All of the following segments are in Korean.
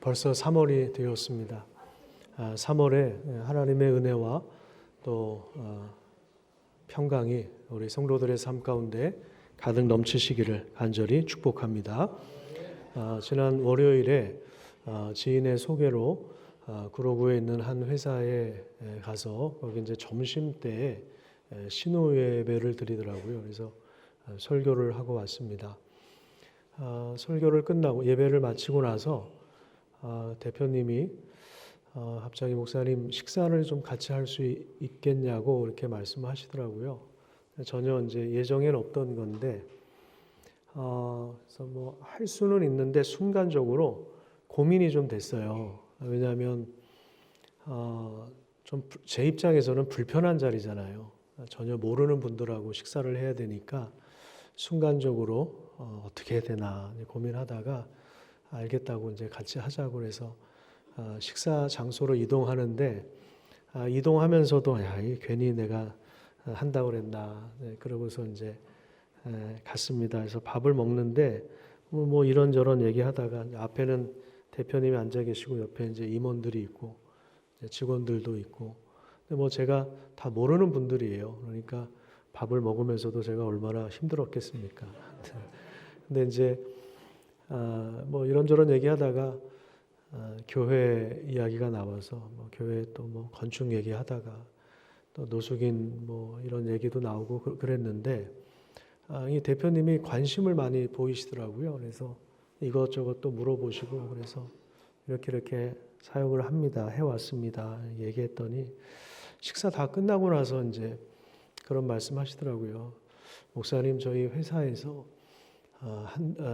벌써 3월이 되었습니다. 3월에 하나님의 은혜와 또 평강이 우리 성도들의 삶 가운데 가득 넘치시기를 간절히 축복합니다. 지난 월요일에 지인의 소개로 구로구에 있는 한 회사에 가서 거기 이제 점심때에 신호 예배를 드리더라고요. 그래서 설교를 하고 왔습니다. 설교를 끝나고 예배를 마치고 나서 대표님이 갑자기 목사님 식사를 좀 같이 할 수 있겠냐고 이렇게 말씀하시더라고요. 전혀 이제 예정엔 없던 건데 그래서 뭐 할 수는 있는데 순간적으로 고민이 좀 됐어요. 왜냐하면 좀 제 입장에서는 불편한 자리잖아요. 전혀 모르는 분들하고 식사를 해야 되니까 순간적으로 어떻게 해야 되나 고민하다가 알겠다고 이제 같이 하자고 해서 식사 장소로 이동하는데 이동하면서도 괜히 내가 한다고 그랬나 그러고서 이제 갔습니다. 그래서 밥을 먹는데 뭐 이런저런 얘기하다가 앞에는 대표님이 앉아 계시고 옆에 이제 임원들이 있고 직원들도 있고 근데 뭐 제가 다 모르는 분들이에요. 그러니까 밥을 먹으면서도 제가 얼마나 힘들었겠습니까. 근데 이제 뭐 이런저런 얘기하다가 교회 이야기가 나와서 뭐 교회 또 뭐 건축 얘기하다가 또 노숙인 뭐 이런 얘기도 나오고 그랬는데 이 대표님이 관심을 많이 보이시더라고요. 그래서 이것저것 또 물어보시고 그래서 이렇게 사역을 합니다. 해왔습니다. 얘기했더니 식사 다 끝나고 나서 이제 그런 말씀하시더라고요. 목사님 저희 회사에서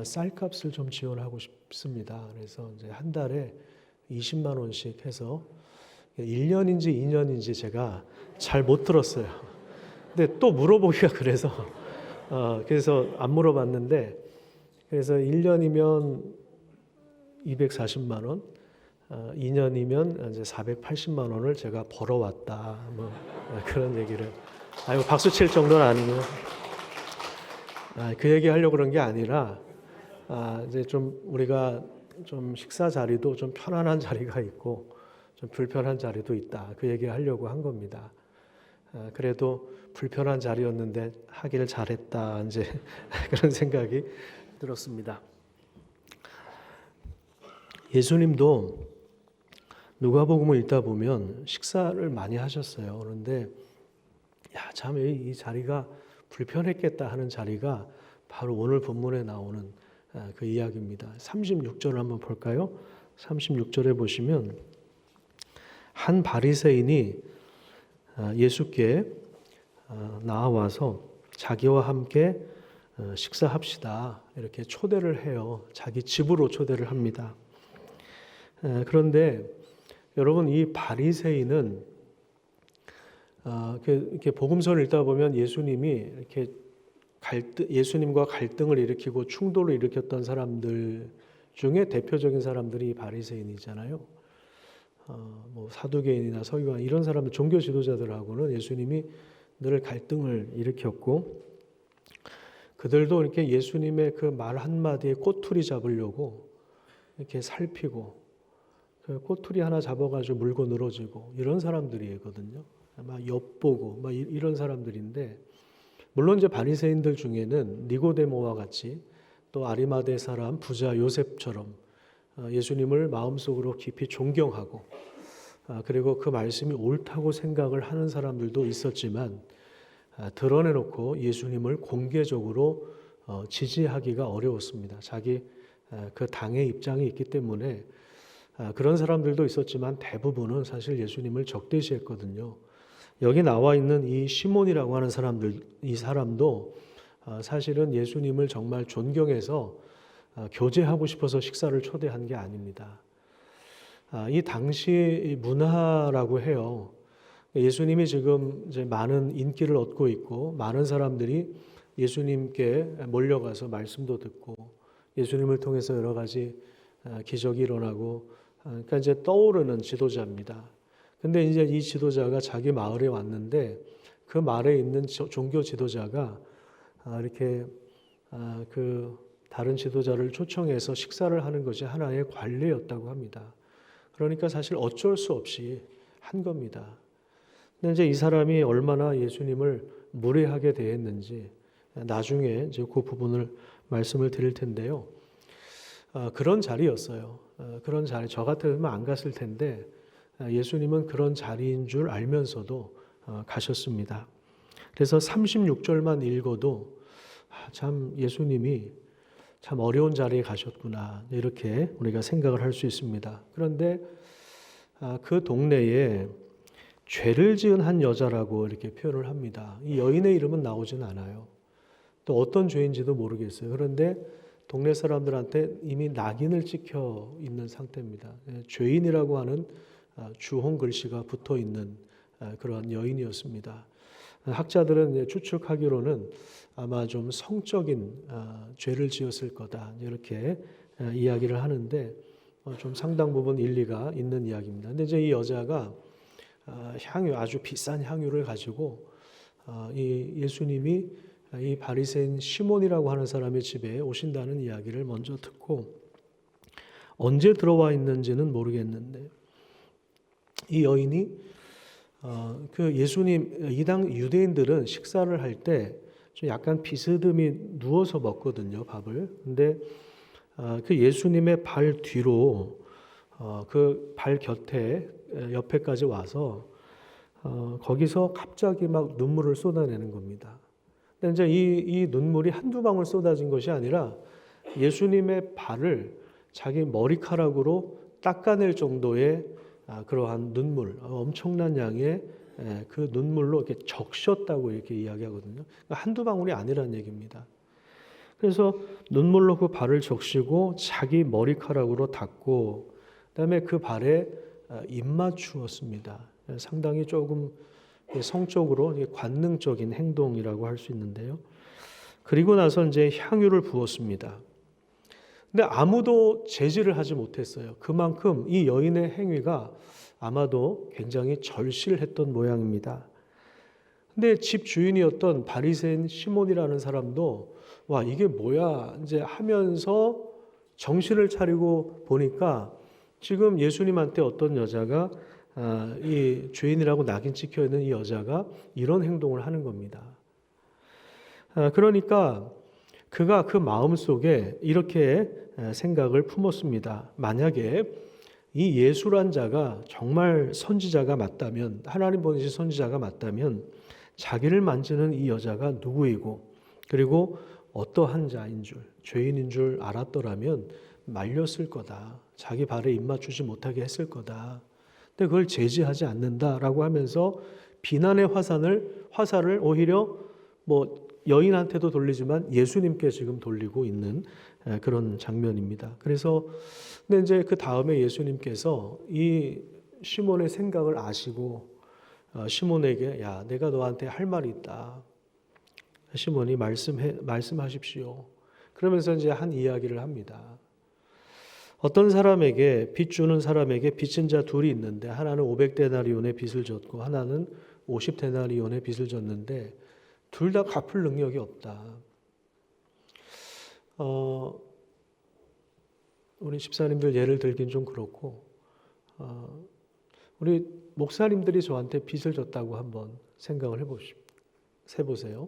쌀값을 좀 지원하고 싶습니다. 그래서 이제 한 달에 20만 원씩 해서 1년인지 2년인지 제가 잘 못 들었어요. 근데 또 물어보기가 그래서 안 물어봤는데 그래서 1년이면 240만 원, 2년이면 이제 480만 원을 제가 벌어왔다. 뭐 그런 얘기를. 박수 칠 정도는 아니고. 그 얘기 하려고 그런 게 아니라 이제 좀 우리가 좀 식사 자리도 좀 편안한 자리가 있고 좀 불편한 자리도 있다. 그 얘기 하려고 한 겁니다. 그래도 불편한 자리였는데 하기를 잘했다. 이제 그런 생각이 들었습니다. 예수님도 누가복음을 읽다 보면 식사를 많이 하셨어요. 그런데 참 이 자리가 불편했겠다 하는 자리가 바로 오늘 본문에 나오는 그 이야기입니다. 36절을 한번 볼까요? 36절에 보시면 한 바리새인이 예수께 나와서 자기와 함께 식사합시다 이렇게 초대를 해요. 자기 집으로 초대를 합니다. 그런데 여러분 이 바리새인은 이렇게 복음서를 읽다 보면 예수님이 이렇게 예수님과 갈등을 일으키고 충돌을 일으켰던 사람들 중에 대표적인 사람들이 바리새인이잖아요. 뭐 사두개인이나 서기관 이런 사람들 종교 지도자들하고는 예수님이 늘 갈등을 일으켰고 그들도 이렇게 예수님의 그 말 한마디에 꼬투리 잡으려고 이렇게 살피고 그 꼬투리 하나 잡아가지고 물고 늘어지고 이런 사람들이거든요. 막 엿보고 막 이런 사람들인데 물론 이제 바리새인들 중에는 니고데모와 같이 또 아리마대 사람 부자 요셉처럼 예수님을 마음속으로 깊이 존경하고 그리고 그 말씀이 옳다고 생각을 하는 사람들도 있었지만 드러내놓고 예수님을 공개적으로 지지하기가 어려웠습니다. 자기 그 당의 입장이 있기 때문에 그런 사람들도 있었지만 대부분은 사실 예수님을 적대시했거든요. 여기 나와 있는 이 시몬이라고 하는 이 사람도 사실은 예수님을 정말 존경해서 교제하고 싶어서 식사를 초대한 게 아닙니다. 이 당시 문화라고 해요. 예수님이 지금 이제 많은 인기를 얻고 있고 많은 사람들이 예수님께 몰려가서 말씀도 듣고 예수님을 통해서 여러 가지 기적이 일어나고 그러니까 이제 떠오르는 지도자입니다. 근데 이제 이 지도자가 자기 마을에 왔는데 그 마을에 있는 종교 지도자가 이렇게 그 다른 지도자를 초청해서 식사를 하는 것이 하나의 관례였다고 합니다. 그러니까 사실 어쩔 수 없이 한 겁니다. 근데 이제 이 사람이 얼마나 예수님을 무례하게 대했는지 나중에 이제 그 부분을 말씀을 드릴 텐데요. 그런 자리였어요. 그런 자리, 저 같으면 안 갔을 텐데 예수님은 그런 자리인 줄 알면서도 가셨습니다. 그래서 36절만 읽어도 참 예수님이 참 어려운 자리에 가셨구나 이렇게 우리가 생각을 할 수 있습니다. 그런데 그 동네에 죄를 지은 한 여자라고 이렇게 표현을 합니다. 이 여인의 이름은 나오진 않아요. 또 어떤 죄인지도 모르겠어요. 그런데 동네 사람들한테 이미 낙인을 찍혀 있는 상태입니다. 죄인이라고 하는 주홍 글씨가 붙어 있는 그러한 여인이었습니다. 학자들은 추측하기로는 아마 좀 성적인 죄를 지었을 거다 이렇게 이야기를 하는데 좀 상당 부분 일리가 있는 이야기입니다. 근데 이제 이 여자가 향유, 아주 비싼 향유를 가지고 이 예수님이 이 바리새인 시몬이라고 하는 사람의 집에 오신다는 이야기를 먼저 듣고 언제 들어와 있는지는 모르겠는데 이 여인이 그 예수님 이당 유대인들은 식사를 할 때 좀 약간 비스듬히 누워서 먹거든요, 밥을. 근데 그 예수님의 발 뒤로 그 발 곁에 옆에까지 와서 거기서 갑자기 막 눈물을 쏟아내는 겁니다. 근데 이제 이 눈물이 한두 방울 쏟아진 것이 아니라 예수님의 발을 자기 머리카락으로 닦아낼 정도의 그러한 눈물, 엄청난 양의 그 눈물로 이렇게 적셨다고 이렇게 이야기하거든요. 그러니까 한두 방울이 아니라는 얘기입니다. 그래서 눈물로 그 발을 적시고 자기 머리카락으로 닦고 그다음에 그 발에 입맞추었습니다. 상당히 조금 성적으로 관능적인 행동이라고 할 수 있는데요. 그리고 나서 이제 향유를 부었습니다. 근데 아무도 제지를 하지 못했어요. 그만큼 이 여인의 행위가 아마도 굉장히 절실했던 모양입니다. 근데 집 주인이었던 바리새인 시몬이라는 사람도 와 이게 뭐야 이제 하면서 정신을 차리고 보니까 지금 예수님한테 어떤 여자가 이 죄인이라고 낙인 찍혀 있는 이 여자가 이런 행동을 하는 겁니다. 그러니까 그가 그 마음속에 이렇게 생각을 품었습니다. 만약에 이 예수란 자가 정말 선지자가 맞다면, 하나님 보내신 선지자가 맞다면 자기를 만지는 이 여자가 누구이고 그리고 어떠한 자인 줄, 죄인인 줄 알았더라면 말렸을 거다. 자기 발에 입맞추지 못하게 했을 거다. 근데 그걸 제지하지 않는다라고 하면서 비난의 화살을 오히려 뭐 여인한테도 돌리지만 예수님께 지금 돌리고 있는 그런 장면입니다. 그래서 근데 이제 그 다음에 예수님께서 이 시몬의 생각을 아시고 시몬에게 야 내가 너한테 할 말이 있다. 시몬이 말씀하십시오. 그러면서 이제 한 이야기를 합니다. 어떤 사람에게 빚 주는 사람에게 빚진 자 둘이 있는데 하나는 500데나리온의 빚을 졌고 하나는 50데나리온의 빚을 졌는데 둘 다 갚을 능력이 없다. 우리 집사님들 예를 들긴 좀 그렇고 우리 목사님들이 저한테 빚을 졌다고 한번 생각을 해보세요.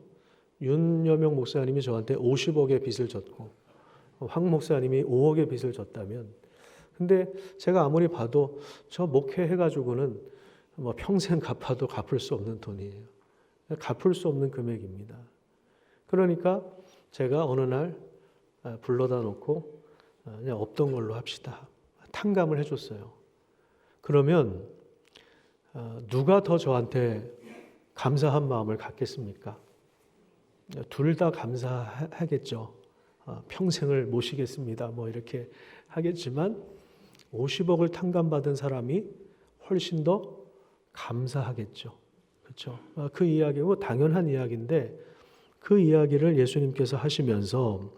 윤여명 목사님이 저한테 50억의 빚을 졌고 황 목사님이 5억의 빚을 졌다면 근데 제가 아무리 봐도 저 목회해가지고는 뭐 평생 갚아도 갚을 수 없는 돈이에요. 갚을 수 없는 금액입니다. 그러니까 제가 어느 날 불러다 놓고 그냥 없던 걸로 합시다. 탕감을 해줬어요. 그러면 누가 더 저한테 감사한 마음을 갖겠습니까? 둘 다 감사하겠죠. 평생을 모시겠습니다. 뭐 이렇게 하겠지만 50억을 탕감받은 사람이 훨씬 더 감사하겠죠. 그렇죠? 그 이야기고 당연한 이야기인데 그 이야기를 예수님께서 하시면서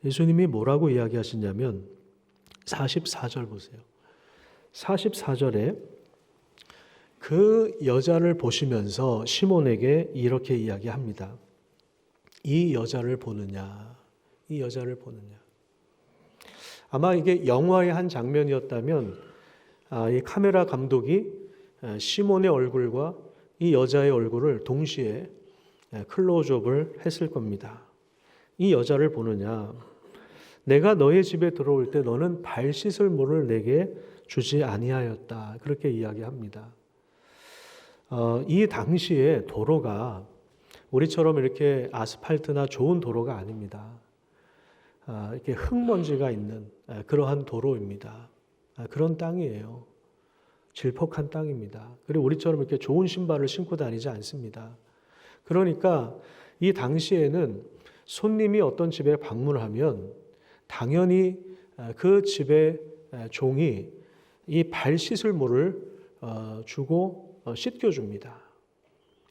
예수님이 뭐라고 이야기하시냐면 44절 보세요. 44절에 그 여자를 보시면서 시몬에게 이렇게 이야기합니다. 이 여자를 보느냐? 이 여자를 보느냐. 아마 이게 영화의 한 장면이었다면 이 카메라 감독이 시몬의 얼굴과 이 여자의 얼굴을 동시에 클로즈업을 했을 겁니다. 이 여자를 보느냐. 내가 너의 집에 들어올 때 너는 발 씻을 물을 내게 주지 아니하였다. 그렇게 이야기합니다. 이 당시에 도로가 우리처럼 이렇게 아스팔트나 좋은 도로가 아닙니다. 이렇게 흙먼지가 있는 그러한 도로입니다. 그런 땅이에요. 질퍽한 땅입니다. 그리고 우리처럼 이렇게 좋은 신발을 신고 다니지 않습니다. 그러니까 이 당시에는 손님이 어떤 집에 방문하면 당연히 그 집의 종이 이 발 씻을 물을 주고 씻겨줍니다.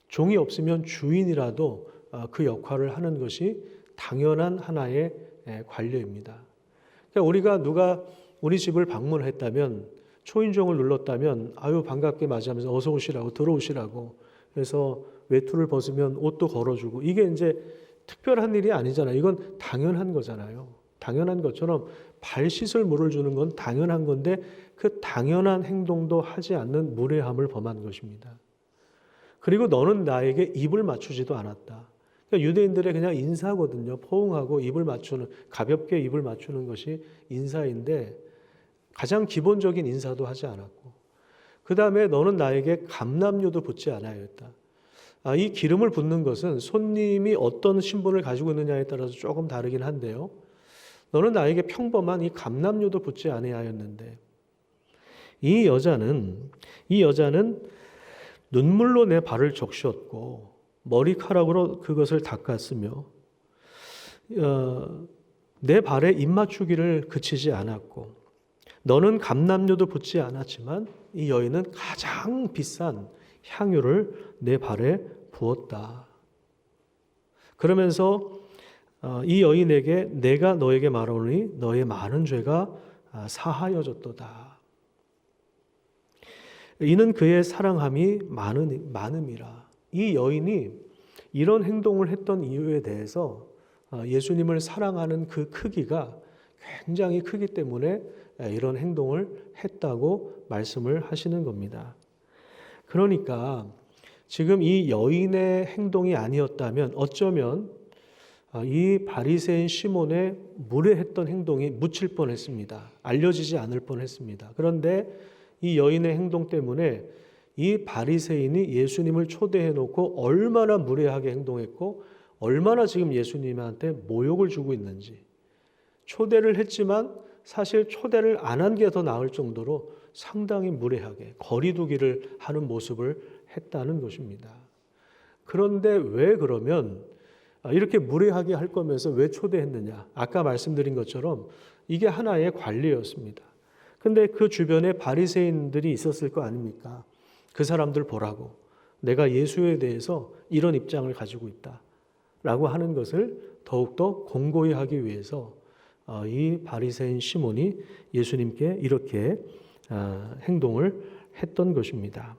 종이 없으면 주인이라도 그 역할을 하는 것이 당연한 하나의 관례입니다. 그러니까 우리가 누가 우리 집을 방문했다면 초인종을 눌렀다면 아유 반갑게 맞이하면서 어서 오시라고 들어오시라고 그래서 외투를 벗으면 옷도 걸어주고 이게 이제 특별한 일이 아니잖아요. 이건 당연한 거잖아요. 당연한 것처럼 발 씻을 물을 주는 건 당연한 건데 그 당연한 행동도 하지 않는 무례함을 범한 것입니다. 그리고 너는 나에게 입을 맞추지도 않았다. 그러니까 유대인들의 그냥 인사거든요. 포옹하고 입을 맞추는 가볍게 입을 맞추는 것이 인사인데 가장 기본적인 인사도 하지 않았고 그 다음에 너는 나에게 감람유도 붓지 아니하였다. 이 기름을 붓는 것은 손님이 어떤 신분을 가지고 있느냐에 따라서 조금 다르긴 한데요. 너는 나에게 평범한 이 감람유도 붓지 아니하였는데 이 여자는 눈물로 내 발을 적셨고 머리카락으로 그것을 닦았으며 내 발에 입 맞추기를 그치지 않았고 너는 감람유도 붓지 않았지만 이 여인은 가장 비싼 향유를 내 발에 부었다. 그러면서 이 여인에게 내가 너에게 말하노니 너의 많은 죄가 사하여졌도다. 이는 그의 사랑함이 많음이라. 이 여인이 이런 행동을 했던 이유에 대해서 예수님을 사랑하는 그 크기가 굉장히 크기 때문에 이런 행동을 했다고 말씀을 하시는 겁니다. 그러니까 지금 이 여인의 행동이 아니었다면 어쩌면 이 바리새인 시몬의 무례했던 행동이 묻힐 뻔했습니다. 알려지지 않을 뻔했습니다. 그런데 이 여인의 행동 때문에 이 바리새인이 예수님을 초대해 놓고 얼마나 무례하게 행동했고 얼마나 지금 예수님한테 모욕을 주고 있는지 초대를 했지만 사실 초대를 안 한 게 더 나을 정도로 상당히 무례하게 거리두기를 하는 모습을 했다는 것입니다. 그런데 왜 그러면 이렇게 무례하게 할 거면서 왜 초대했느냐? 아까 말씀드린 것처럼 이게 하나의 관례였습니다. 근데 그 주변에 바리새인들이 있었을 거 아닙니까? 그 사람들 보라고 내가 예수에 대해서 이런 입장을 가지고 있다라고 하는 것을 더욱더 공고히 하기 위해서 이 바리새인 시몬이 예수님께 이렇게 행동을 했던 것입니다.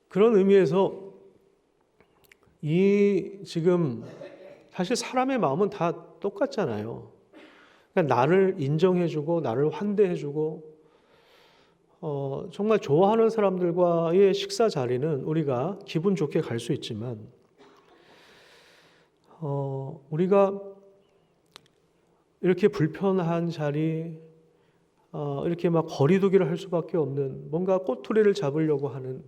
그런 의미에서 이 지금 사실 사람의 마음은 다 똑같잖아요. 그러니까 나를 인정해주고 나를 환대해주고 정말 좋아하는 사람들과의 식사 자리는 우리가 기분 좋게 갈 수 있지만 우리가 이렇게 불편한 자리 이렇게 막 거리두기를 할 수밖에 없는 뭔가 꼬투리를 잡으려고 하는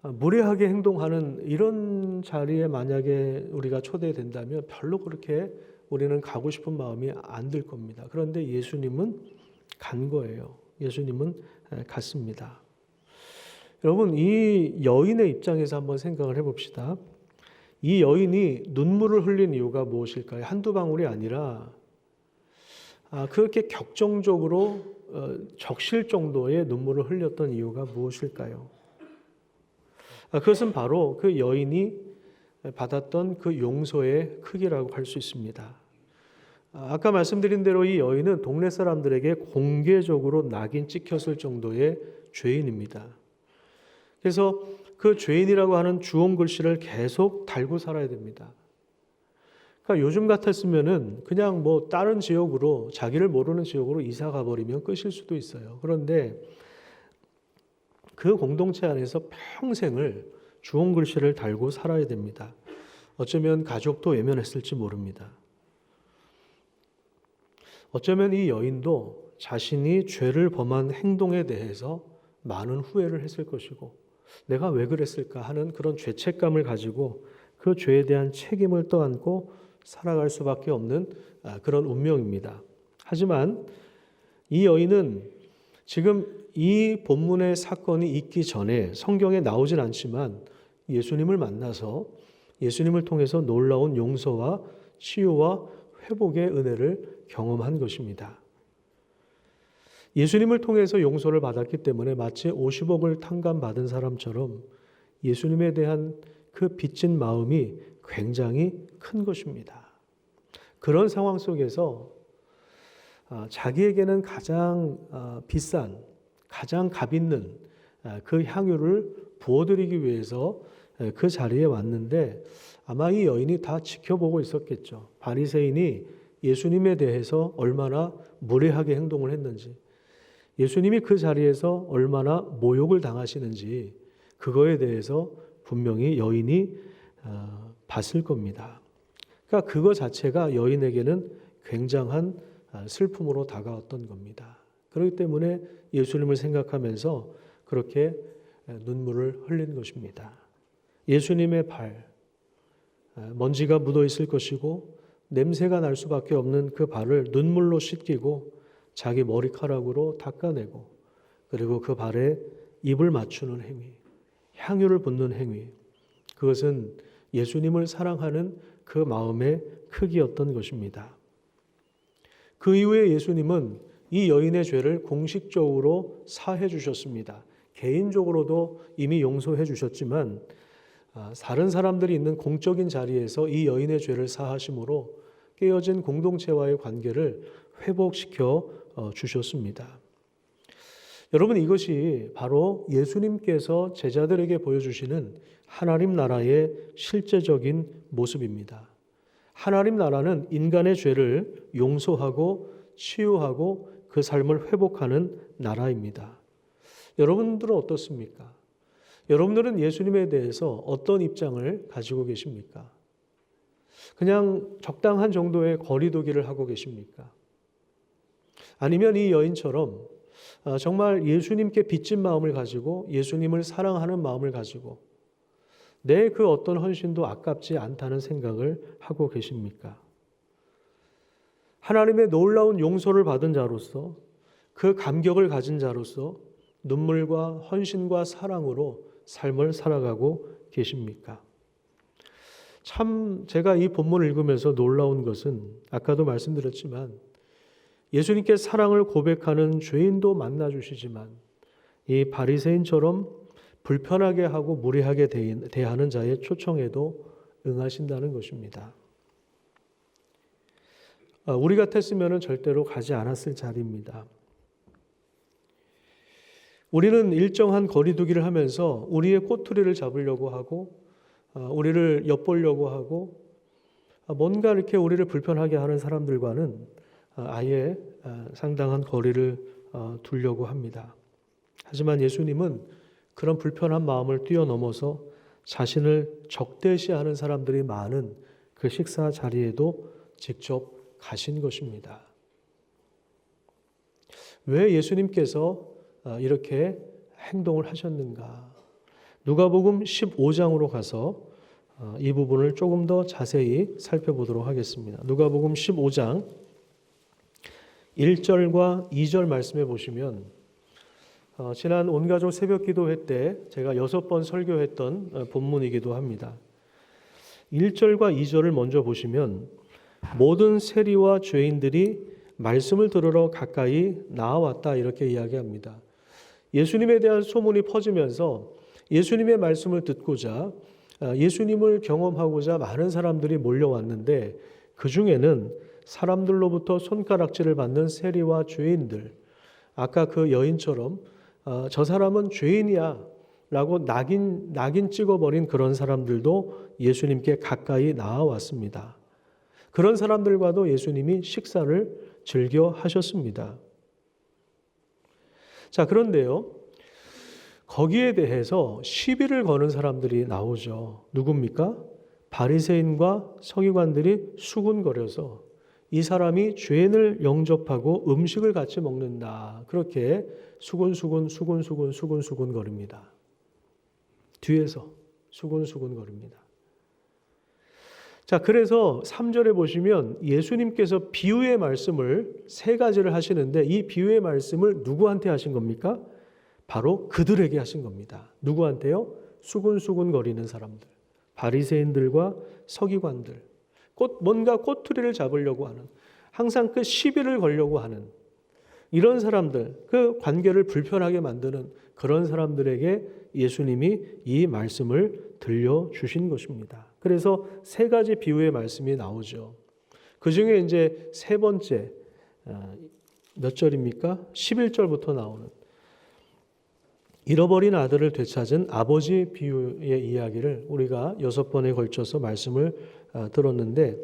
무례하게 행동하는 이런 자리에 만약에 우리가 초대된다면 별로 그렇게 우리는 가고 싶은 마음이 안 들 겁니다. 그런데 예수님은 간 거예요. 예수님은 갔습니다. 여러분 이 여인의 입장에서 한번 생각을 해봅시다. 이 여인이 눈물을 흘린 이유가 무엇일까요? 한두 방울이 아니라 그렇게 격정적으로 적실 정도의 눈물을 흘렸던 이유가 무엇일까요? 그것은 바로 그 여인이 받았던 그 용서의 크기라고 할 수 있습니다. 아까 말씀드린 대로 이 여인은 동네 사람들에게 공개적으로 낙인 찍혔을 정도의 죄인입니다. 그래서 그 죄인이라고 하는 주홍 글씨를 계속 달고 살아야 됩니다. 그러니까 요즘 같았으면은 그냥 뭐 다른 지역으로, 자기를 모르는 지역으로 이사 가버리면 끝일 수도 있어요. 그런데 그 공동체 안에서 평생을 주홍 글씨를 달고 살아야 됩니다. 어쩌면 가족도 외면했을지 모릅니다. 어쩌면 이 여인도 자신이 죄를 범한 행동에 대해서 많은 후회를 했을 것이고, 내가 왜 그랬을까 하는 그런 죄책감을 가지고 그 죄에 대한 책임을 떠안고 살아갈 수밖에 없는 그런 운명입니다. 하지만 이 여인은 지금 이 본문의 사건이 있기 전에 성경에 나오진 않지만 예수님을 만나서 예수님을 통해서 놀라운 용서와 치유와 회복의 은혜를 경험한 것입니다. 예수님을 통해서 용서를 받았기 때문에 마치 50억을 탕감받은 사람처럼 예수님에 대한 그 빚진 마음이 굉장히 큰 것입니다. 그런 상황 속에서 자기에게는 가장 비싼, 가장 값 있는 그 향유를 부어드리기 위해서 그 자리에 왔는데 아마 이 여인이 다 지켜보고 있었겠죠. 바리새인이 예수님에 대해서 얼마나 무례하게 행동을 했는지, 예수님이 그 자리에서 얼마나 모욕을 당하시는지 그거에 대해서 분명히 여인이 봤을 겁니다. 그러니까 그거 자체가 여인에게는 굉장한 슬픔으로 다가왔던 겁니다. 그렇기 때문에 예수님을 생각하면서 그렇게 눈물을 흘린 것입니다. 예수님의 발, 먼지가 묻어 있을 것이고 냄새가 날 수밖에 없는 그 발을 눈물로 씻기고 자기 머리카락으로 닦아내고 그리고 그 발에 입을 맞추는 행위, 향유를 붓는 행위, 그것은 예수님을 사랑하는 그 마음의 크기였던 것입니다. 그 이후에 예수님은 이 여인의 죄를 공식적으로 사해 주셨습니다. 개인적으로도 이미 용서해 주셨지만 다른 사람들이 있는 공적인 자리에서 이 여인의 죄를 사하심으로 깨어진 공동체와의 관계를 회복시켜 주셨습니다. 여러분, 이것이 바로 예수님께서 제자들에게 보여주시는 하나님 나라의 실제적인 모습입니다. 하나님 나라는 인간의 죄를 용서하고 치유하고 그 삶을 회복하는 나라입니다. 여러분들은 어떻습니까? 여러분들은 예수님에 대해서 어떤 입장을 가지고 계십니까? 그냥 적당한 정도의 거리두기를 하고 계십니까? 아니면 이 여인처럼 정말 예수님께 빚진 마음을 가지고 예수님을 사랑하는 마음을 가지고 내 그 어떤 헌신도 아깝지 않다는 생각을 하고 계십니까? 하나님의 놀라운 용서를 받은 자로서 그 감격을 가진 자로서 눈물과 헌신과 사랑으로 삶을 살아가고 계십니까? 참 제가 이 본문을 읽으면서 놀라운 것은 아까도 말씀드렸지만 예수님께 사랑을 고백하는 죄인도 만나주시지만 이 바리새인처럼 불편하게 하고 무례하게 대하는 자의 초청에도 응하신다는 것입니다. 우리 같았으면 절대로 가지 않았을 자리입니다. 우리는 일정한 거리두기를 하면서 우리의 꼬투리를 잡으려고 하고 우리를 엿보려고 하고 뭔가 이렇게 우리를 불편하게 하는 사람들과는 아예 상당한 거리를 두려고 합니다. 하지만 예수님은 그런 불편한 마음을 뛰어넘어서 자신을 적대시하는 사람들이 많은 그 식사 자리에도 직접 가신 것입니다. 왜 예수님께서 이렇게 행동을 하셨는가? 누가복음 15장으로 가서 이 부분을 조금 더 자세히 살펴보도록 하겠습니다. 누가복음 15장 1절과 2절 말씀해 보시면 지난 온가족 새벽기도회 때 제가 6번 설교했던 본문이기도 합니다. 1절과 2절을 먼저 보시면 모든 세리와 죄인들이 말씀을 들으러 가까이 나아왔다 이렇게 이야기합니다. 예수님에 대한 소문이 퍼지면서 예수님의 말씀을 듣고자 예수님을 경험하고자 많은 사람들이 몰려왔는데 그 중에는 사람들로부터 손가락질을 받는 세리와 죄인들, 아까 그 여인처럼 저 사람은 죄인이야, 라고 낙인 찍어버린 그런 사람들도 예수님께 가까이 나아왔습니다. 그런 사람들과도 예수님이 식사를 즐겨 하셨습니다. 자, 그런데요, 거기에 대해서 시비를 거는 사람들이 나오죠. 누굽니까? 바리새인과 서기관들이 수군거려서 이 사람이 죄인을 영접하고 음식을 같이 먹는다. 그렇게 수군수군 거립니다. 뒤에서 수군수군 거립니다. 자, 그래서 3절에 보시면 예수님께서 비유의 말씀을 세 가지를 하시는데 이 비유의 말씀을 누구한테 하신 겁니까? 바로 그들에게 하신 겁니다. 누구한테요? 수군수군 거리는 사람들. 바리새인들과 서기관들. 뭔가 꼬투리를 잡으려고 하는, 항상 그 시비를 걸려고 하는 이런 사람들, 그 관계를 불편하게 만드는 그런 사람들에게 예수님이 이 말씀을 들려주신 것입니다. 그래서 세 가지 비유의 말씀이 나오죠. 그 중에 이제 세 번째, 몇 절입니까? 11절부터 나오는 잃어버린 아들을 되찾은 아버지 비유의 이야기를 우리가 6번에 걸쳐서 말씀을 들었는데,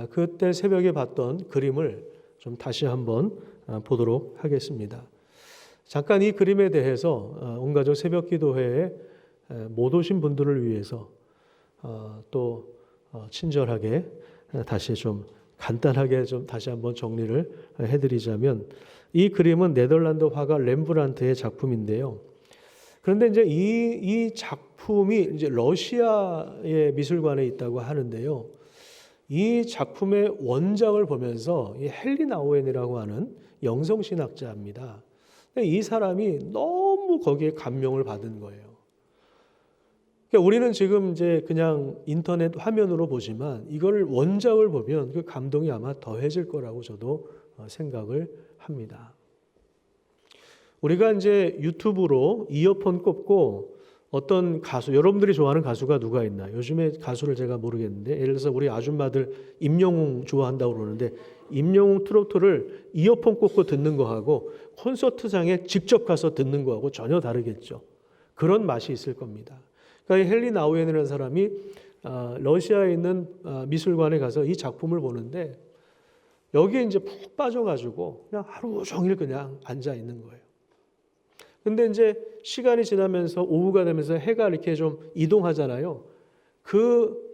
그때 새벽에 봤던 그림을 좀 다시 한번 보도록 하겠습니다. 잠깐 이 그림에 대해서 온가족 새벽기도회에 못 오신 분들을 위해서 또 친절하게 다시 좀 간단하게 좀 다시 한번 정리를 해드리자면, 이 그림은 네덜란드 화가 렘브란트의 작품인데요. 그런데 이제 이 작품이 이제 러시아의 미술관에 있다고 하는데요. 이 작품의 원작을 보면서 이 헨리 나우엔이라고 하는 영성신학자입니다. 이 사람이 너무 거기에 감명을 받은 거예요. 그러니까 우리는 지금 이제 그냥 인터넷 화면으로 보지만 이걸 원작을 보면 그 감동이 아마 더해질 거라고 저도 생각을 합니다. 우리가 이제 유튜브로 이어폰 꽂고 어떤 가수, 여러분들이 좋아하는 가수가 누가 있나? 요즘에 가수를 제가 모르겠는데, 예를 들어서 우리 아줌마들 임영웅 좋아한다고 그러는데, 임영웅 트로트를 이어폰 꽂고 듣는 거하고 콘서트장에 직접 가서 듣는 거하고 전혀 다르겠죠. 그런 맛이 있을 겁니다. 그러니까 헨리 나우엔이라는 사람이 러시아에 있는 미술관에 가서 이 작품을 보는데 여기에 이제 푹 빠져가지고 그냥 하루 종일 그냥 앉아 있는 거예요. 근데 이제 시간이 지나면서 오후가 되면서 해가 이렇게 좀 이동하잖아요. 그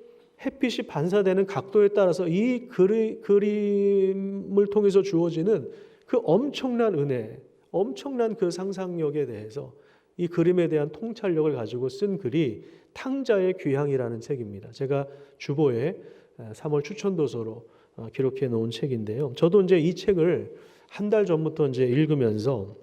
햇빛이 반사되는 각도에 따라서 이 그림을 통해서 주어지는 그 엄청난 은혜, 엄청난 그 상상력에 대해서 이 그림에 대한 통찰력을 가지고 쓴 글이 탕자의 귀향이라는 책입니다. 제가 주보에 3월 추천도서로 기록해 놓은 책인데요. 저도 이제 이 책을 한 달 전부터 이제 읽으면서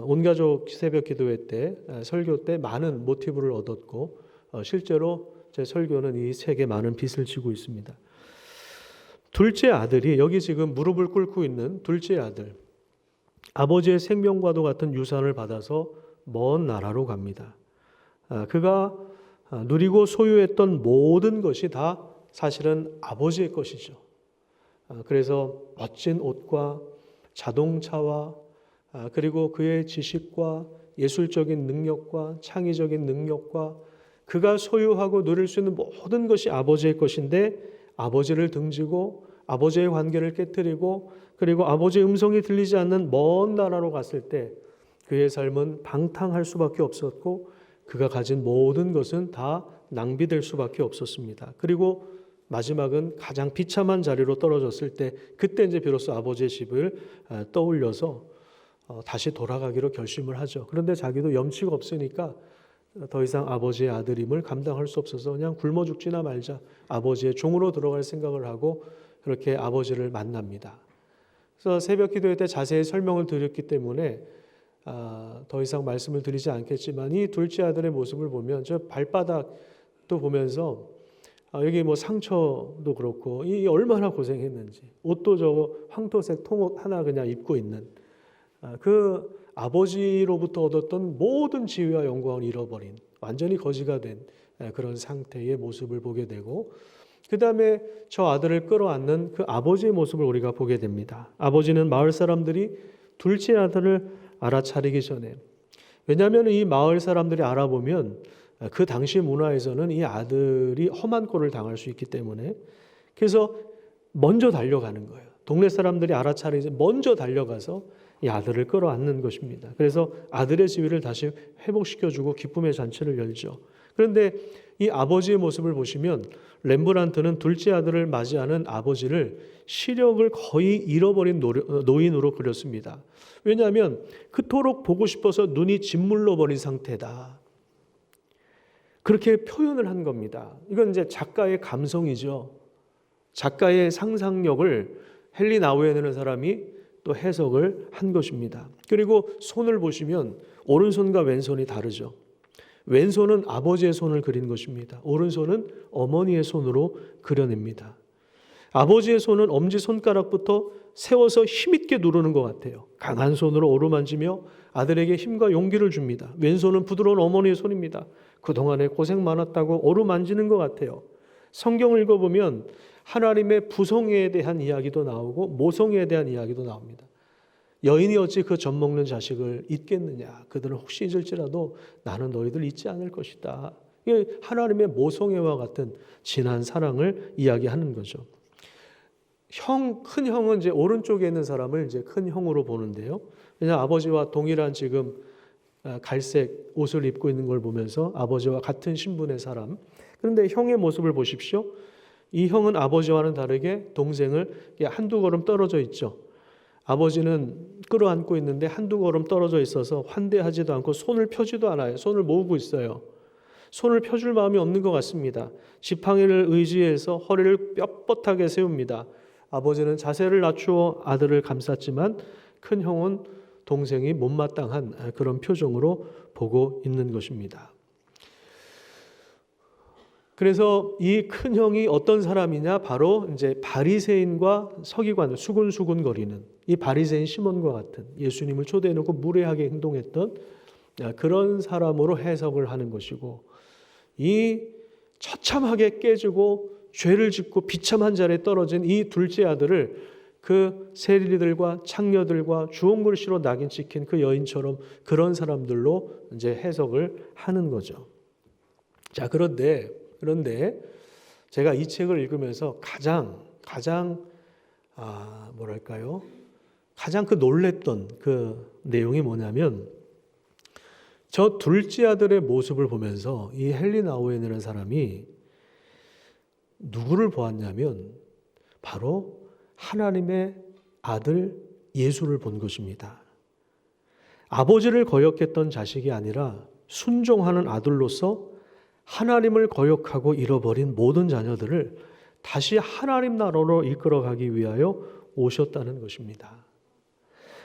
온가족 새벽 기도회 때 설교 때 많은 모티브를 얻었고 실제로 제 설교는 이 책에 많은 빚을 지고 있습니다. 둘째 아들이 여기 지금 무릎을 꿇고 있는 둘째 아들, 아버지의 생명과도 같은 유산을 받아서 먼 나라로 갑니다. 그가 누리고 소유했던 모든 것이 다 사실은 아버지의 것이죠. 그래서 멋진 옷과 자동차와 그리고 그의 지식과 예술적인 능력과 창의적인 능력과 그가 소유하고 누릴 수 있는 모든 것이 아버지의 것인데, 아버지를 등지고 아버지의 관계를 깨뜨리고 그리고 아버지의 음성이 들리지 않는 먼 나라로 갔을 때 그의 삶은 방탕할 수밖에 없었고 그가 가진 모든 것은 다 낭비될 수밖에 없었습니다. 그리고 마지막은 가장 비참한 자리로 떨어졌을 때 그때 이제 비로소 아버지의 집을 떠올려서 다시 돌아가기로 결심을 하죠. 그런데 자기도 염치가 없으니까 더 이상 아버지의 아들임을 감당할 수 없어서 그냥 굶어 죽지나 말자, 아버지의 종으로 들어갈 생각을 하고 그렇게 아버지를 만납니다. 그래서 새벽 기도회 때 자세히 설명을 드렸기 때문에 더 이상 말씀을 드리지 않겠지만, 이 둘째 아들의 모습을 보면 저 발바닥도 보면서 여기 뭐 상처도 그렇고 이 얼마나 고생했는지, 옷도 저거 황토색 통옷 하나 그냥 입고 있는 그 아버지로부터 얻었던 모든 지위와 영광을 잃어버린 완전히 거지가 된 그런 상태의 모습을 보게 되고, 그 다음에 저 아들을 끌어안는 그 아버지의 모습을 우리가 보게 됩니다. 아버지는 마을 사람들이 둘째 아들을 알아차리기 전에, 왜냐하면 이 마을 사람들이 알아보면 그 당시 문화에서는 이 아들이 험한 꼴을 당할 수 있기 때문에, 그래서 먼저 달려가는 거예요. 동네 사람들이 알아차리지 먼저 달려가서 이 아들을 끌어안는 것입니다. 그래서 아들의 지위를 다시 회복시켜주고 기쁨의 잔치를 열죠. 그런데 이 아버지의 모습을 보시면 렘브란트는 둘째 아들을 맞이하는 아버지를 시력을 거의 잃어버린 노인으로 그렸습니다. 왜냐하면 그토록 보고 싶어서 눈이 짓물러 버린 상태다. 그렇게 표현을 한 겁니다. 이건 이제 작가의 감성이죠. 작가의 상상력을 헨리 나우엔이라는 사람이 또 해석을 한 것입니다. 그리고 손을 보시면 오른손과 왼손이 다르죠. 왼손은 아버지의 손을 그린 것입니다. 오른손은 어머니의 손으로 그려냅니다. 아버지의 손은 엄지손가락부터 세워서 힘있게 누르는 것 같아요. 강한 손으로 어루만지며 아들에게 힘과 용기를 줍니다. 왼손은 부드러운 어머니의 손입니다. 그동안에 고생 많았다고 어루만지는 것 같아요. 성경을 읽어보면 하나님의 부성애에 대한 이야기도 나오고 모성애에 대한 이야기도 나옵니다. 여인이 어찌 그 젖 먹는 자식을 잊겠느냐. 그들은 혹시 잊을지라도 나는 너희들 잊지 않을 것이다. 이게 하나님의 모성애와 같은 진한 사랑을 이야기하는 거죠. 큰 형은 이제 오른쪽에 있는 사람을 이제 큰 형으로 보는데요. 왜냐하면 아버지와 동일한 지금 갈색 옷을 입고 있는 걸 보면서 아버지와 같은 신분의 사람. 그런데 형의 모습을 보십시오. 이 형은 아버지와는 다르게 동생을 한두 걸음 떨어져 있죠. 아버지는 끌어안고 있는데 한두 걸음 떨어져 있어서 환대하지도 않고 손을 펴지도 않아요. 손을 모으고 있어요. 손을 펴줄 마음이 없는 것 같습니다. 지팡이를 의지해서 허리를 뻣뻣하게 세웁니다. 아버지는 자세를 낮추어 아들을 감쌌지만 큰 형은 동생이 못마땅한 그런 표정으로 보고 있는 것입니다. 그래서 이 큰 형이 어떤 사람이냐? 바로 이제 바리새인과 서기관, 수군수군 거리는 이 바리새인 시몬과 같은 예수님을 초대해 놓고 무례하게 행동했던 그런 사람으로 해석을 하는 것이고, 이 처참하게 깨지고 죄를 짓고 비참한 자리에 떨어진 이 둘째 아들을 그 세리들과 창녀들과 주홍글씨로 낙인 찍힌 그 여인처럼 그런 사람들로 이제 해석을 하는 거죠. 자, 그런데 제가 이 책을 읽으면서 가장 그 놀랬던 그 내용이 뭐냐면, 저 둘째 아들의 모습을 보면서 이 헨리 나우엔이라는 사람이 누구를 보았냐면 바로 하나님의 아들 예수를 본 것입니다. 아버지를 거역했던 자식이 아니라 순종하는 아들로서 하나님을 거역하고 잃어버린 모든 자녀들을 다시 하나님 나라로 이끌어가기 위하여 오셨다는 것입니다.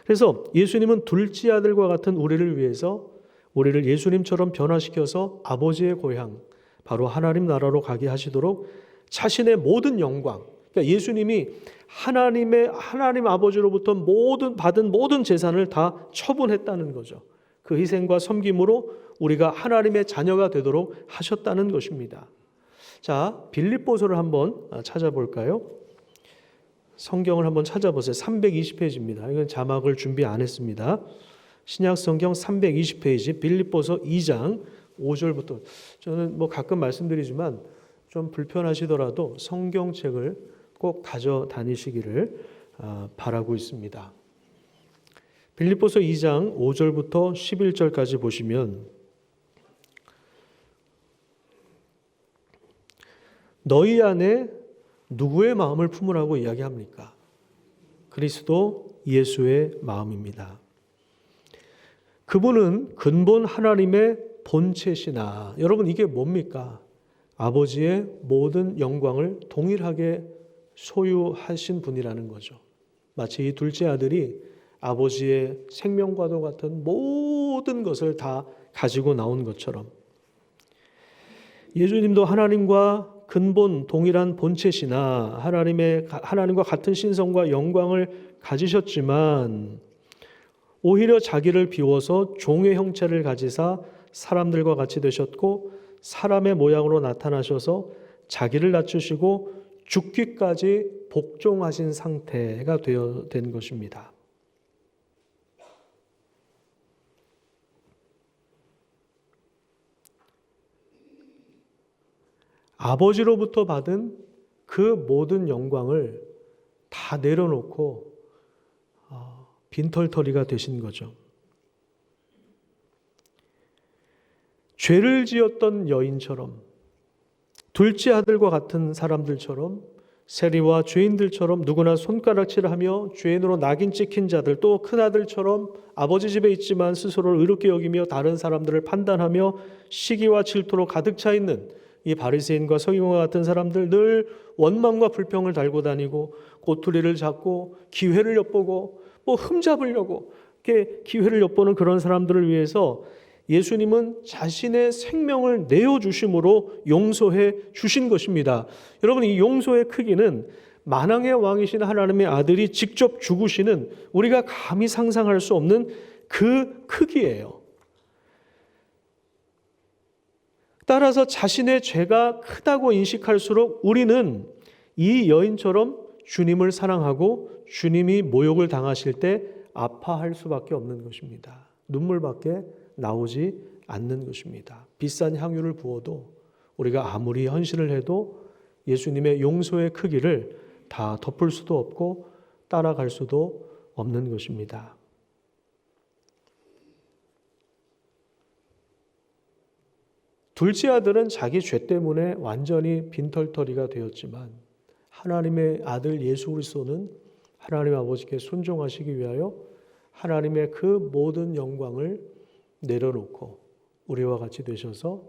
그래서 예수님은 둘째 아들과 같은 우리를 위해서 우리를 예수님처럼 변화시켜서 아버지의 고향, 바로 하나님 나라로 가게 하시도록 자신의 모든 영광, 그러니까 예수님이 하나님 아버지로부터 받은 모든 재산을 다 처분했다는 거죠. 그 희생과 섬김으로 우리가 하나님의 자녀가 되도록 하셨다는 것입니다. 자, 빌립보서를 한번 찾아볼까요? 성경을 한번 찾아보세요. 320페이지입니다. 이건 자막을 준비 안 했습니다. 신약 성경 320페이지 빌립보서 2장 5절부터. 저는 가끔 말씀드리지만 좀 불편하시더라도 성경책을 꼭 가져다니시기를 바라고 있습니다. 빌립보서 2장 5절부터 11절까지 보시면, 너희 안에 누구의 마음을 품으라고 이야기합니까? 그리스도 예수의 마음입니다. 그분은 근본 하나님의 본체시나, 여러분 이게 뭡니까? 아버지의 모든 영광을 동일하게 소유하신 분이라는 거죠. 마치 이 둘째 아들이 아버지의 생명과도 같은 모든 것을 다 가지고 나온 것처럼, 예수님도 하나님과 근본 동일한 본체시나 하나님과 같은 신성과 영광을 가지셨지만 오히려 자기를 비워서 종의 형체를 가지사 사람들과 같이 되셨고 사람의 모양으로 나타나셔서 자기를 낮추시고 죽기까지 복종하신 상태가 된 것입니다. 아버지로부터 받은 그 모든 영광을 다 내려놓고 빈털터리가 되신 거죠. 죄를 지었던 여인처럼, 둘째 아들과 같은 사람들처럼, 세리와 죄인들처럼 누구나 손가락질하며 죄인으로 낙인 찍힌 자들, 또 큰아들처럼 아버지 집에 있지만 스스로를 의롭게 여기며 다른 사람들을 판단하며 시기와 질투로 가득 차 있는 이 바리새인과 서기관과 같은 사람들, 늘 원망과 불평을 달고 다니고 꼬투리를 잡고 기회를 엿보고 흠잡으려고 이렇게 기회를 엿보는 그런 사람들을 위해서 예수님은 자신의 생명을 내어주심으로 용서해 주신 것입니다. 여러분, 이 용서의 크기는 만왕의 왕이신 하나님의 아들이 직접 죽으시는, 우리가 감히 상상할 수 없는 그 크기예요. 따라서 자신의 죄가 크다고 인식할수록 우리는 이 여인처럼 주님을 사랑하고 주님이 모욕을 당하실 때 아파할 수밖에 없는 것입니다. 눈물밖에 나오지 않는 것입니다. 비싼 향유를 부어도 우리가 아무리 헌신을 해도 예수님의 용서의 크기를 다 덮을 수도 없고 따라갈 수도 없는 것입니다. 둘째 아들은 자기 죄 때문에 완전히 빈털터리가 되었지만 하나님의 아들 예수 그리스도는 하나님 아버지께 순종하시기 위하여 하나님의 그 모든 영광을 내려놓고 우리와 같이 되셔서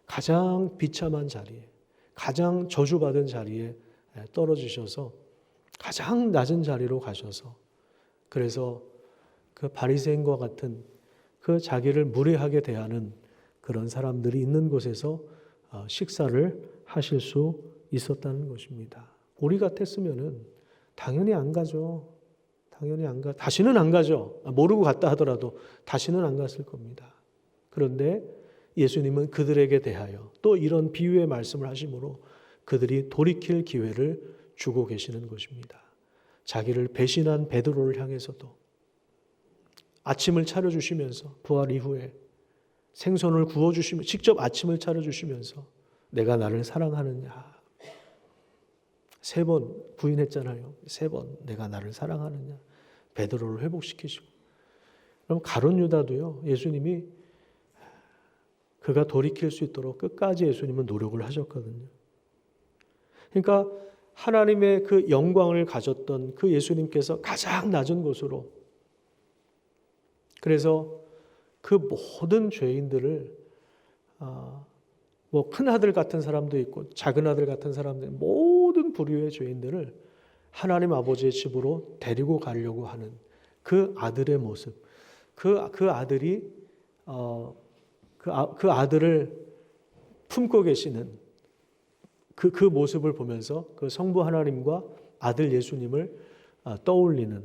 가장 비참한 자리에, 가장 저주받은 자리에 떨어지셔서 가장 낮은 자리로 가셔서, 그래서 그 바리새인과 같은 그 자기를 무례하게 대하는 그런 사람들이 있는 곳에서 식사를 하실 수 있었다는 것입니다. 우리 같았으면은 당연히 안 가죠. 당연히 안 가. 다시는 안 가죠. 모르고 갔다 하더라도 다시는 안 갔을 겁니다. 그런데 예수님은 그들에게 대하여 또 이런 비유의 말씀을 하심으로 그들이 돌이킬 기회를 주고 계시는 것입니다. 자기를 배신한 베드로를 향해서도 아침을 차려주시면서, 부활 이후에 생선을 구워주시며 직접 아침을 차려주시면서 내가 나를 사랑하느냐, 3번 부인했잖아요. 3번 내가 나를 사랑하느냐, 베드로를 회복시키시고. 그럼 가룟 유다도요, 예수님이 그가 돌이킬 수 있도록 끝까지 예수님은 노력을 하셨거든요. 그러니까 하나님의 그 영광을 가졌던 그 예수님께서 가장 낮은 곳으로, 그래서 그 모든 죄인들을 큰 아들 같은 사람도 있고 작은 아들 같은 사람들, 모든 부류의 죄인들을 하나님 아버지의 집으로 데리고 가려고 하는 그 아들의 모습, 그 아들이 그 아들을 품고 계시는 그 모습을 보면서 그 성부 하나님과 아들 예수님을 떠올리는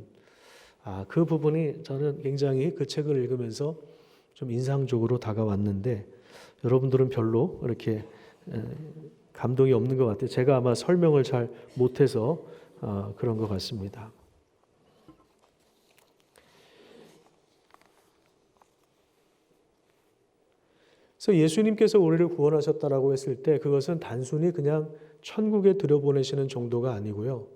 그 부분이 저는 굉장히 그 책을 읽으면서 좀 인상적으로 다가왔는데, 여러분들은 별로 이렇게 감동이 없는 것 같아요. 제가 아마 설명을 잘 못해서 그런 것 같습니다. 그래서 예수님께서 우리를 구원하셨다라고 했을 때 그것은 단순히 그냥 천국에 들여보내시는 정도가 아니고요.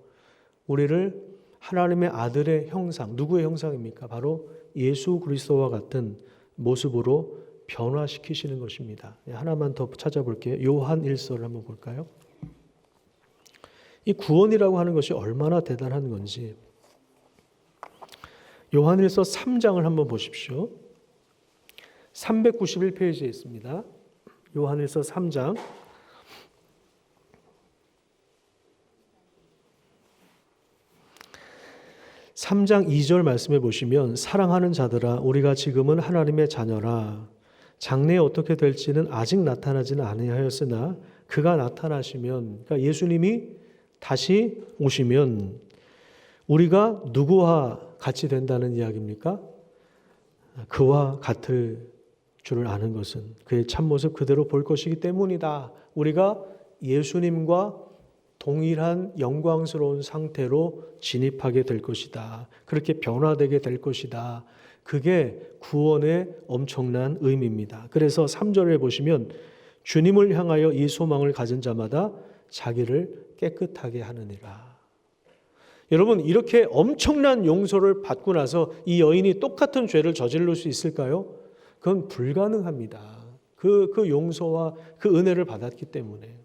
우리를 하나님의 아들의 형상, 누구의 형상입니까? 바로 예수 그리스도와 같은 모습으로 변화시키시는 것입니다. 하나만 더 찾아볼게요. 요한 1서를 한번 볼까요? 이 구원이라고 하는 것이 얼마나 대단한 건지 요한 1서 3장을 한번 보십시오. 391페이지에 있습니다. 요한 1서 3장 3장 2절 말씀해 보시면, 사랑하는 자들아 우리가 지금은 하나님의 자녀라. 장래에 어떻게 될지는 아직 나타나지는 아니하였으나 그가 나타나시면, 그러니까 예수님이 다시 오시면 우리가 누구와 같이 된다는 이야기입니까? 그와 같을 줄을 아는 것은 그의 참모습 그대로 볼 것이기 때문이다. 우리가 예수님과 동일한 영광스러운 상태로 진입하게 될 것이다. 그렇게 변화되게 될 것이다. 그게 구원의 엄청난 의미입니다. 그래서 3절에 보시면 주님을 향하여 이 소망을 가진 자마다 자기를 깨끗하게 하느니라. 여러분, 이렇게 엄청난 용서를 받고 나서 이 여인이 똑같은 죄를 저지를 수 있을까요? 그건 불가능합니다. 그 용서와 그 은혜를 받았기 때문에.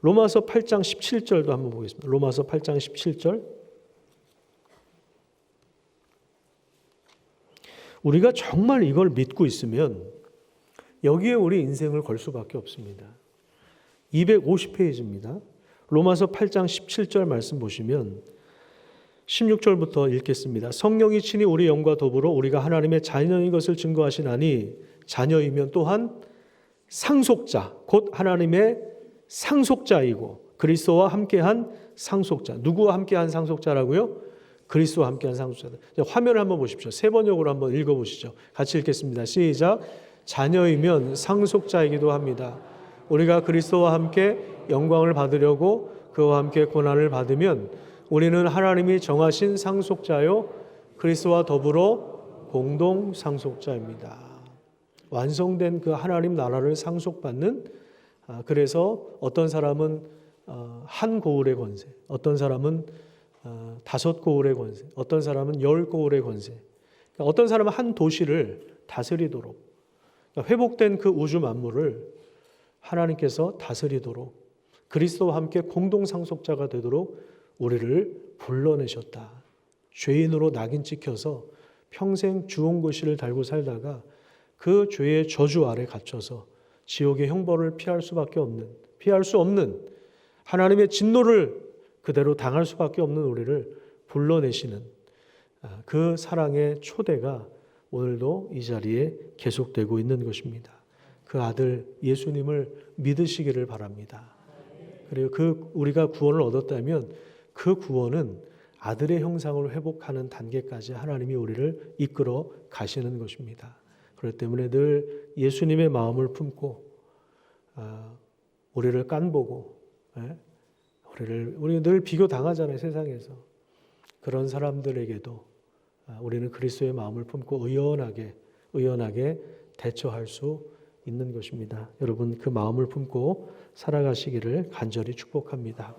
로마서 8장 17절도 한번 보겠습니다. 로마서 8장 17절. 우리가 정말 이걸 믿고 있으면 여기에 우리 인생을 걸 수밖에 없습니다. 250페이지입니다. 로마서 8장 17절 말씀 보시면 16절부터 읽겠습니다. 성령이 친히 우리 영과 더불어 우리가 하나님의 자녀인 것을 증거하시나니 자녀이면 또한 상속자, 곧 하나님의 상속자이고 그리스도와 함께한 상속자. 누구와 함께한 상속자라고요? 그리스도와 함께한 상속자다. 화면을 한번 보십시오. 세 번역으로 한번 읽어보시죠. 같이 읽겠습니다. 시작. 자녀이면 상속자이기도 합니다. 우리가 그리스도와 함께 영광을 받으려고 그와 함께 고난을 받으면 우리는 하나님이 정하신 상속자요 그리스도와 더불어 공동 상속자입니다. 완성된 그 하나님 나라를 상속받는, 그래서 어떤 사람은 한 고을의 권세, 어떤 사람은 5 고을의 권세, 어떤 사람은 10 고을의 권세, 어떤 사람은 한 도시를 다스리도록, 회복된 그 우주 만물을 하나님께서 다스리도록 그리스도와 함께 공동 상속자가 되도록 우리를 불러내셨다. 죄인으로 낙인 찍혀서 평생 주홍글씨를 달고 살다가 그 죄의 저주 아래 갇혀서 지옥의 형벌을 피할 수 없는 하나님의 진노를 그대로 당할 수밖에 없는 우리를 불러내시는 그 사랑의 초대가 오늘도 이 자리에 계속되고 있는 것입니다. 그 아들 예수님을 믿으시기를 바랍니다. 그리고 우리가 구원을 얻었다면 그 구원은 아들의 형상을 회복하는 단계까지 하나님이 우리를 이끌어 가시는 것입니다. 그렇기 때문에 늘 예수님의 마음을 품고 우리를 깐보고 우리 늘 비교당하잖아요, 세상에서. 그런 사람들에게도 우리는 그리스도의 마음을 품고 의연하게 대처할 수 있는 것입니다. 여러분 그 마음을 품고 살아가시기를 간절히 축복합니다.